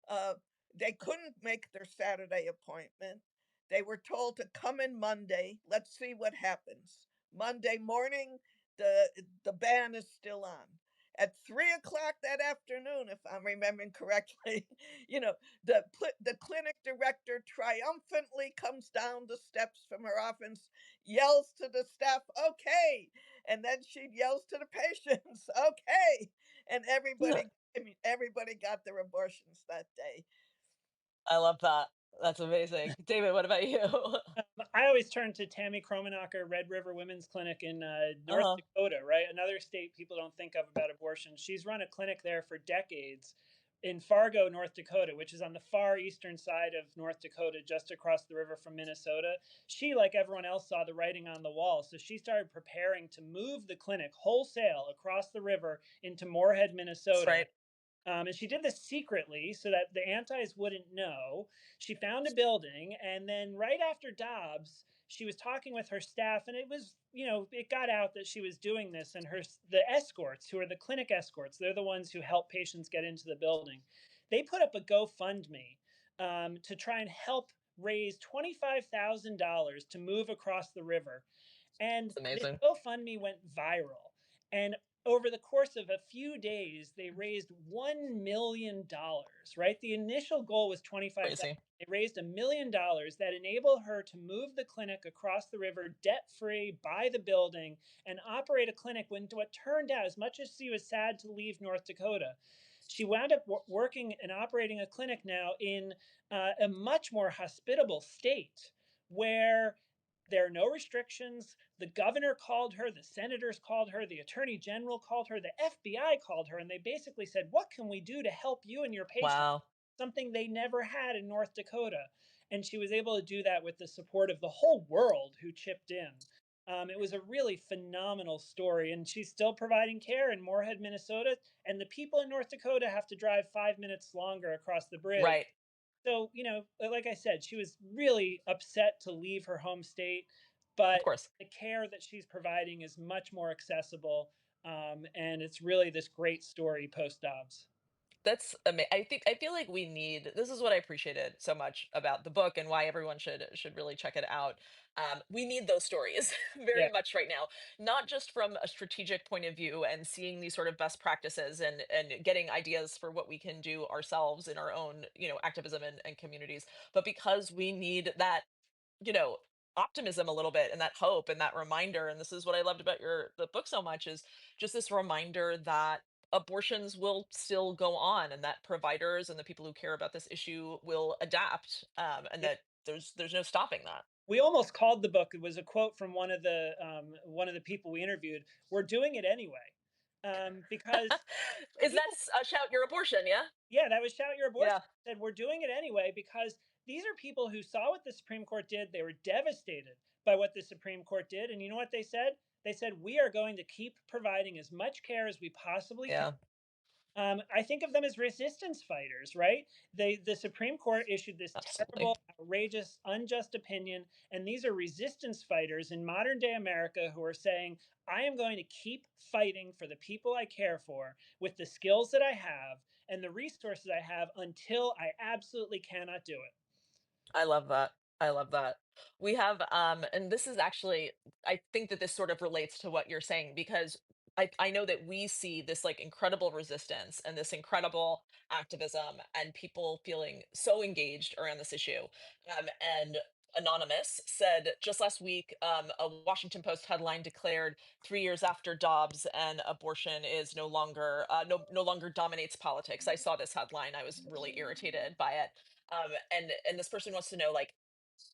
Uh, they couldn't make their Saturday appointment. They were told to come in Monday. Let's see what happens. Monday morning, the ban is still on. At 3 o'clock that afternoon, if I'm remembering correctly, you know, the clinic director triumphantly comes down the steps from her office, yells to the staff, okay. And then she yells to the patients, okay. And I mean, everybody got their abortions that day. I love that. That's amazing. David, what about you? I always turn to Tammy Kromenacher, Red River Women's Clinic in North Uh-huh. Dakota, right? Another state people don't think of about abortion. She's run a clinic there for decades in Fargo, North Dakota, which is on the far eastern side of North Dakota, just across the river from Minnesota. She, like everyone else, saw the writing on the wall. So she started preparing to move the clinic wholesale across the river into Moorhead, That's Minnesota. right. And she did this secretly so that the antis wouldn't know. She found a building, and then right after Dobbs, she was talking with her staff, and it was, it got out that she was doing this, and the escorts, who are the clinic escorts, they're the ones who help patients get into the building. They put up a GoFundMe to try and help raise $25,000 to move across the river. And It's this amazing. GoFundMe went viral. And over the course of a few days, they raised $1 million, right? The initial goal was 25,000. Crazy. They raised $1 million that enabled her to move the clinic across the river debt free, buy the building, and operate a clinic. When what turned out, as much as she was sad to leave North Dakota, she wound up working and operating a clinic now in a much more hospitable state where there are no restrictions. The governor called her, the senators called her, the attorney general called her, the FBI called her, and they basically said, what can we do to help you and your patient? Wow. Something they never had in North Dakota. And she was able to do that with the support of the whole world who chipped in. It was a really phenomenal story, and she's still providing care in Moorhead, Minnesota. And the people in North Dakota have to drive 5 minutes longer across the bridge. Right. So, like I said, she was really upset to leave her home state. Of but course. the care that she's providing is much more accessible. And it's really this great story post Dobbs. I think I feel like we need this is what I appreciated so much about the book and why everyone should really check it out. We need those stories very Yeah. much right now, not just from a strategic point of view and seeing these sort of best practices and getting ideas for what we can do ourselves in our own, activism and communities, but because we need that, you know, optimism a little bit and that hope and that reminder. And this is what I loved about the book so much is just this reminder that abortions will still go on and that providers and the people who care about this issue will adapt, and Yeah. that there's no stopping that. We almost called the book. It was a quote from one of the people we interviewed. We're doing it anyway, because Is that people. shout your abortion? Yeah. Yeah, that was shout your abortion. Yeah. Said we're doing it anyway because these are people who saw what the Supreme Court did. They were devastated by what the Supreme Court did, and you know what they said? They said we are going to keep providing as much care as we possibly can. Yeah. I think of them as resistance fighters, right? The Supreme Court issued this Absolutely. terrible, outrageous, unjust opinion, and these are resistance fighters in modern day America who are saying, "I am going to keep fighting for the people I care for with the skills that I have and the resources I have until I absolutely cannot do it." I love that. I love that. We have, and this is actually, I think that this sort of relates to what you're saying because I know that we see this like incredible resistance and this incredible activism and people feeling so engaged around this issue. And Anonymous said just last week, a Washington Post headline declared 3 years after Dobbs and abortion is no longer dominates politics. I saw this headline. I was really irritated by it, and this person wants to know, like,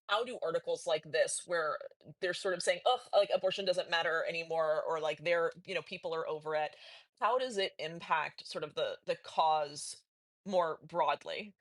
how do articles like this where they're sort of saying, oh, like abortion doesn't matter anymore, or like people are over it, how does it impact sort of the cause more broadly?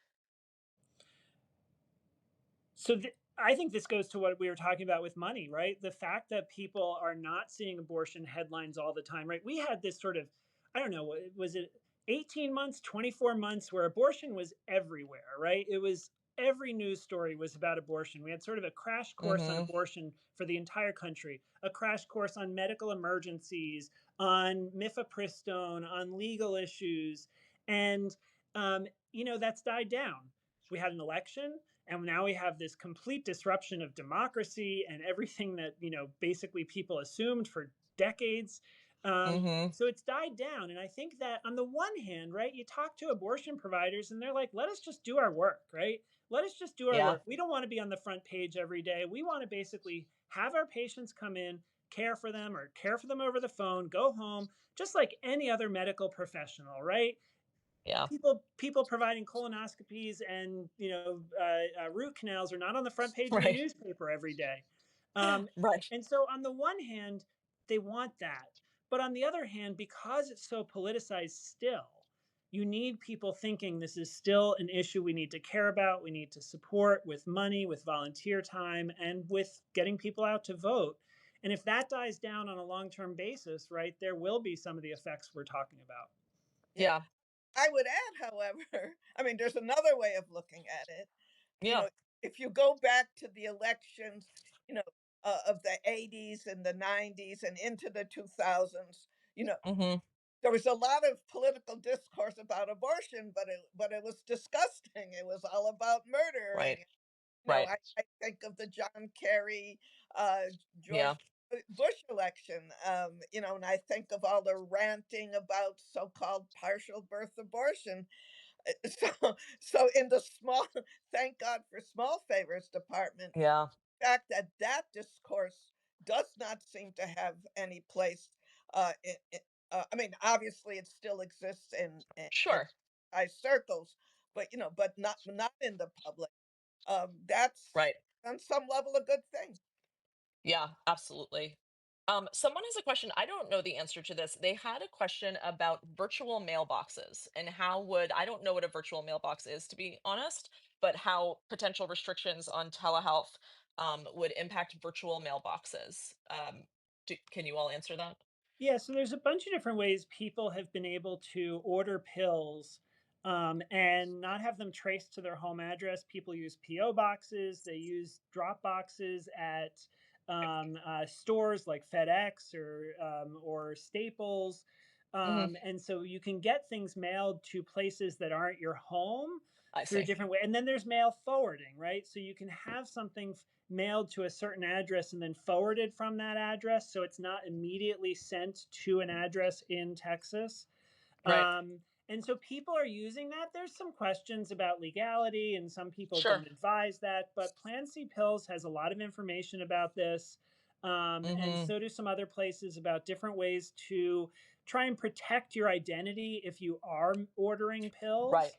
I think this goes to what we were talking about with money, right? The fact that people are not seeing abortion headlines all the time, right? We had this sort of, I don't know, was it 18 months, 24 months where abortion was everywhere, right? It was every news story was about abortion. We had sort of a crash course on Hmm. abortion for the entire country, a crash course on medical emergencies, on mifepristone, on legal issues. And, that's died down. We had an election, and now we have this complete disruption of democracy and everything that basically people assumed for decades. Hmm. So it's died down, and I think that on the one hand, right, you talk to abortion providers and they're like, let us just do our work, right? Let us just do our Yeah. work. We don't want to be on the front page every day. We want to basically have our patients come in, care for them, or care for them over the phone, go home, just like any other medical professional, right? Yeah. People providing colonoscopies and root canals are not on the front page of the Right. newspaper every day. um, Right. and so on the one hand they want that, but on the other hand, because it's so politicized still, you need people thinking this is still an issue we need to care about, we need to support with money, with volunteer time, and with getting people out to vote. And if that dies down on a long-term basis, right, there will be some of the effects we're talking about. Yeah. Yeah. I would add, however, I mean, there's another way of looking at it. You Yeah. know, if you go back to the elections, you know, of the 80s and the 90s and into the 2000s, you know, Hmm. there was a lot of political discourse about abortion, but it was disgusting. It was all about Right. murdering. Right. I think of the John Kerry, Yeah. George Bush election, and I think of all the ranting about so-called partial birth abortion. So in the small, thank God for small favors department, Yeah. the fact that that discourse does not seem to have any place. I mean, obviously, it still exists in Sure. high circles, but not in the public. That's Right. on some level a good thing. Yeah, absolutely. Someone has a question. I don't know the answer to this. They had a question about virtual mailboxes and how would, I don't know what a virtual mailbox is, to be honest, but how potential restrictions on telehealth would impact virtual mailboxes. Can you all answer that? Yeah, so there's a bunch of different ways people have been able to order pills, and not have them traced to their home address. People use PO boxes, they use drop boxes at stores like FedEx or Staples. Hmm. And so you can get things mailed to places that aren't your home I through see. different ways. And then there's mail forwarding, right? So you can have something mailed to a certain address and then forwarded from that address. So it's not immediately sent to an address in Texas. Right. And so people are using that. There's some questions about legality, and some people Sure. don't advise that. But Plan C Pills has a lot of information about this. And Hmm. so do some other places about different ways to try and protect your identity if you are ordering Right. pills.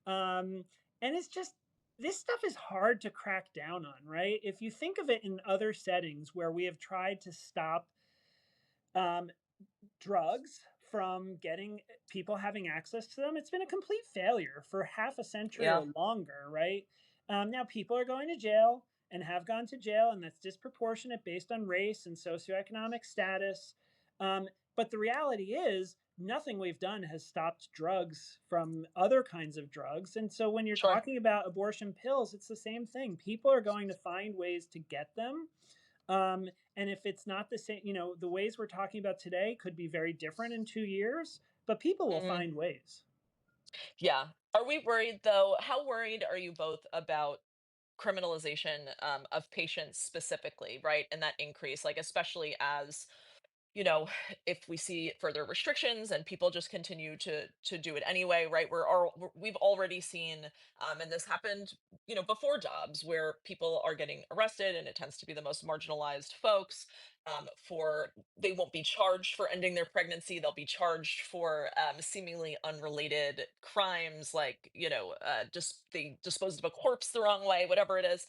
Um, and it's just, this stuff is hard to crack down on, right? If you think of it in other settings where we have tried to stop um, drugs from getting people having access to them, it's been a complete failure for half a century Yeah. or longer, right? Now people are going to jail and have gone to jail, and that's disproportionate based on race and socioeconomic status. But the reality is, nothing we've done has stopped drugs from other kinds of drugs. And so when you're Sure. talking about abortion pills, it's the same thing. People are going to find ways to get them. Um, and if it's not the same, the ways we're talking about today could be very different in 2 years, but people will Hmm. find ways. Yeah. Are we worried though? How worried are you both about criminalization of patients specifically, right? And that increase, like especially as if we see further restrictions and people just continue to do it anyway, right? We've already seen, and this happened, before Dobbs, where people are getting arrested, and it tends to be the most marginalized folks. For They won't be charged for ending their pregnancy; they'll be charged for seemingly unrelated crimes, like just they disposed of a corpse the wrong way, whatever it is.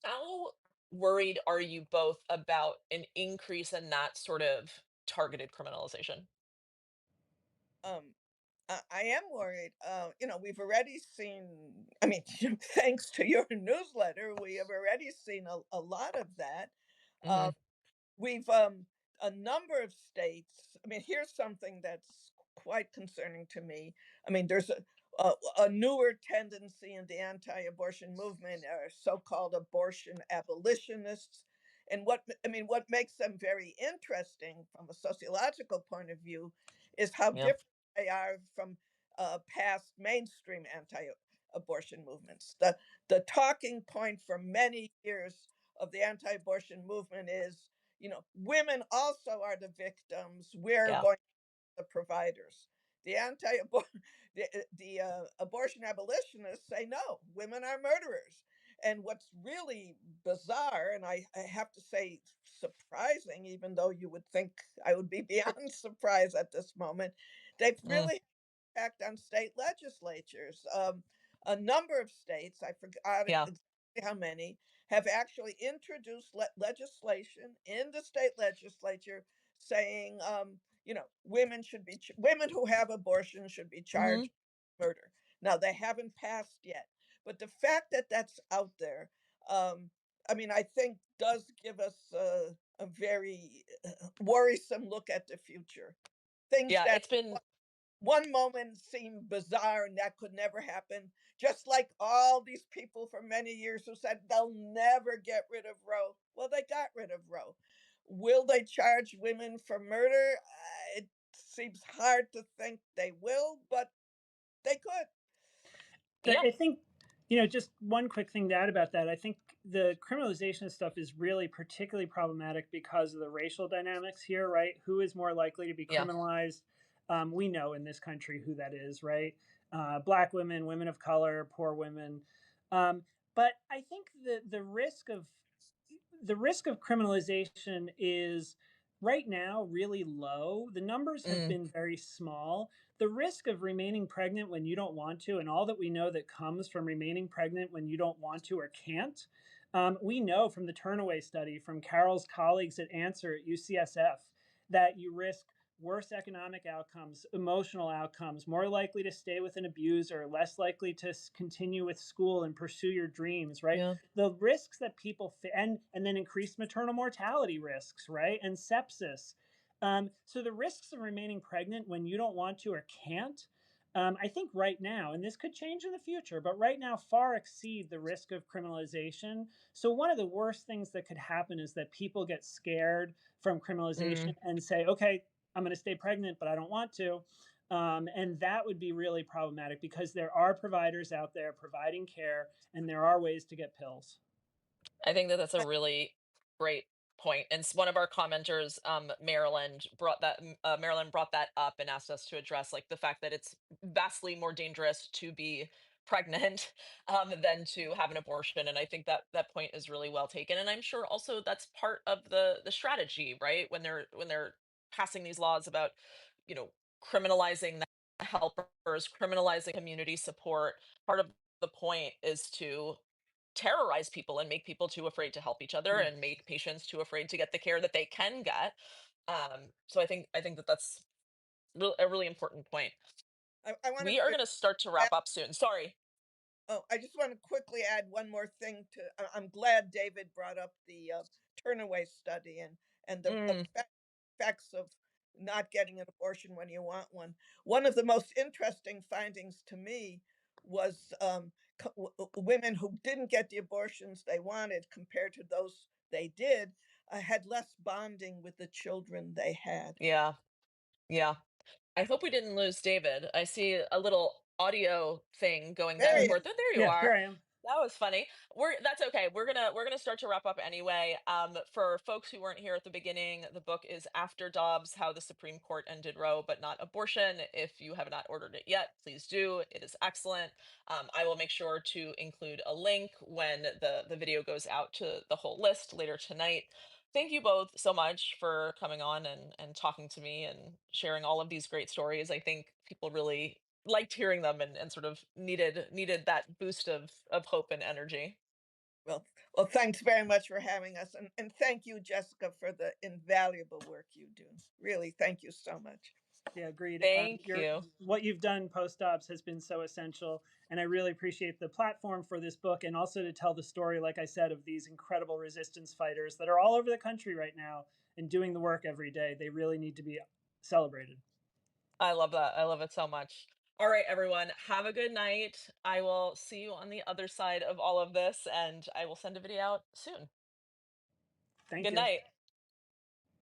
How worried are you both about an increase in that sort of targeted criminalization? Um, I am worried. We've already seen, I mean, thanks to your newsletter, we have already seen a lot of that. Hmm. Uh, we've a number of states. I mean, here's something that's quite concerning to me. I mean, there's a newer tendency in the anti-abortion movement, are so-called abortion abolitionists. And what makes them very interesting from a sociological point of view is how Yeah. different they are from past mainstream anti-abortion movements. The talking point for many years of the anti-abortion movement is, women also are the victims. We're Yeah. going to be the providers. The abortion abolitionists say no, women are murderers. And what's really bizarre, and I have to say surprising, even though you would think I would be beyond surprise at this moment, they've Mm. really impact on state legislatures. A number of states, I forgot Yeah. exactly how many, have actually introduced legislation in the state legislature saying, women who have abortions should be Hmm. charged with murder. Now they haven't passed yet, but the fact that that's out there, um, I mean, I think does give us a very worrisome look at the future. Things Yeah. that It's been. one moment seemed bizarre and that could never happen. Just like all these people for many years who said they'll never get rid of Roe. Well, they got rid of Roe. Will they charge women for murder? It seems hard to think they will, but they could. Yeah. I think, just one quick thing to add about that. I think the criminalization stuff is really particularly problematic because of the racial dynamics here, right? Who is more likely to be Yeah. criminalized? We know in this country who that is, right? Black women, women of color, poor women. But I think the risk of criminalization is right now really low. The numbers have Mm. been very small. The risk of remaining pregnant when you don't want to, and all that we know that comes from remaining pregnant when you don't want to or can't, we know from the Turnaway study from Carol's colleagues at Answer at UCSF that you risk worse economic outcomes, emotional outcomes, more likely to stay with an abuser, less likely to continue with school and pursue your dreams, right? Yeah. The risks that people and then increased maternal mortality risks, right? And sepsis. So the risks of remaining pregnant when you don't want to or can't I think right now, and this could change in the future, but right now far exceed the risk of criminalization. So, one of the worst things that could happen is that people get scared from criminalization Mm. and say, okay, I'm going to stay pregnant, but I don't want to. And that would be really problematic because there are providers out there providing care and there are ways to get pills. I think that that's a really great point. And one of our commenters, Maryland brought that up and asked us to address like the fact that it's vastly more dangerous to be pregnant than to have an abortion. And I think that that point is really well taken. And I'm sure also that's part of the strategy, right? When they're passing these laws about, you know, criminalizing the helpers, criminalizing community support. Part of the point is to terrorize people and make people too afraid to help each other Yeah. and make patients too afraid to get the care that they can get. So I think that that's a really important point. I want We are to. going to start to wrap up soon. Sorry. Oh, I just want to quickly add one more thing to. I'm glad David brought up the Turnaway study and the Mm, effects of not getting an abortion when you want one. One of the most interesting findings to me was women who didn't get the abortions they wanted compared to those they did had less bonding with the children they had. yeah, yeah. I hope we didn't lose David. I see a little audio thing going back There and he Um, forth. is. Oh, there you yeah, here are. I am. That was funny. That's okay. We're gonna start to wrap up anyway. For folks who weren't here at the beginning, the book is After Dobbs: How the Supreme Court Ended Roe, but Not Abortion. If you have not ordered it yet, please do. It is excellent. I will make sure to include a link when the video goes out to the whole list later tonight. Thank you both so much for coming on and talking to me and sharing all of these great stories. I think people really liked hearing them and sort of needed that boost of hope and energy. Well, well, thanks very much for having us, and thank you, Jessica, for the invaluable work you do. Really, thank you so much. Yeah, agreed. Thank you. What you've done post-ops has been so essential, and I really appreciate the platform for this book, and also to tell the story, like I said, of these incredible resistance fighters that are all over the country right now and doing the work every day. They really need to be celebrated. I love that. I love it so much. All right, everyone, have a good night. I will see you on the other side of all of this, and I will send a video out soon. Thank Good you. night.